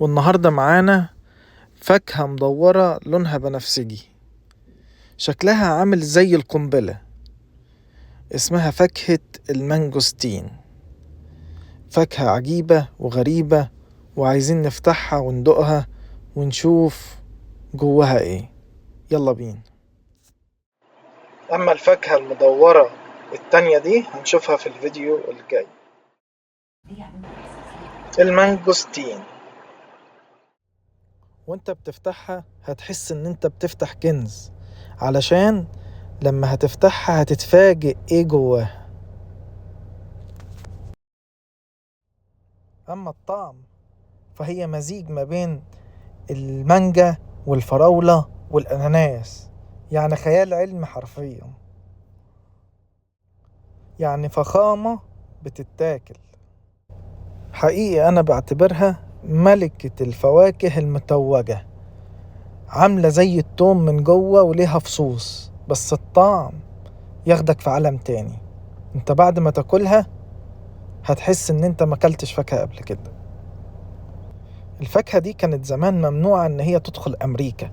والنهاردة معانا فاكهة مدورة لونها بنفسجي، شكلها عامل زي القنبلة. اسمها فاكهة المانجوستين. فاكهة عجيبة وغريبة، وعايزين نفتحها وندوقها ونشوف جواها ايه. يلا بينا. اما الفاكهة المدورة التانية دي هنشوفها في الفيديو الجاي. المانجوستين، وانت بتفتحها هتحس ان انت بتفتح كنز، علشان لما هتفتحها هتتفاجئ ايه جواها. اما الطعم فهي مزيج ما بين المانجا والفراولة والاناناس، يعني خيال علمي حرفيا، يعني فخامة بتتاكل. حقيقي انا بعتبرها ملكة الفواكه المتوجة، عاملة زي التوم من جوه وليها فصوص، بس الطعم ياخدك في عالم تاني. انت بعد ما تاكلها هتحس ان انت ماكلتش فاكهة قبل كده. الفاكهة دي كانت زمان ممنوعة ان هي تدخل امريكا،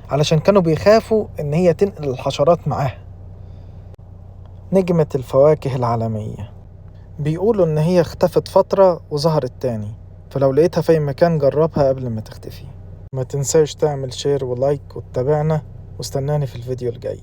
علشان كانوا بيخافوا ان هي تنقل الحشرات معاها. نجمة الفواكه العالمية، بيقولوا ان هي اختفت فترة وظهرت تاني، فلو لقيتها في مكان جربها قبل ما تختفي. ما تنساش تعمل شير ولايك وتتابعنا، واستناني في الفيديو الجاي.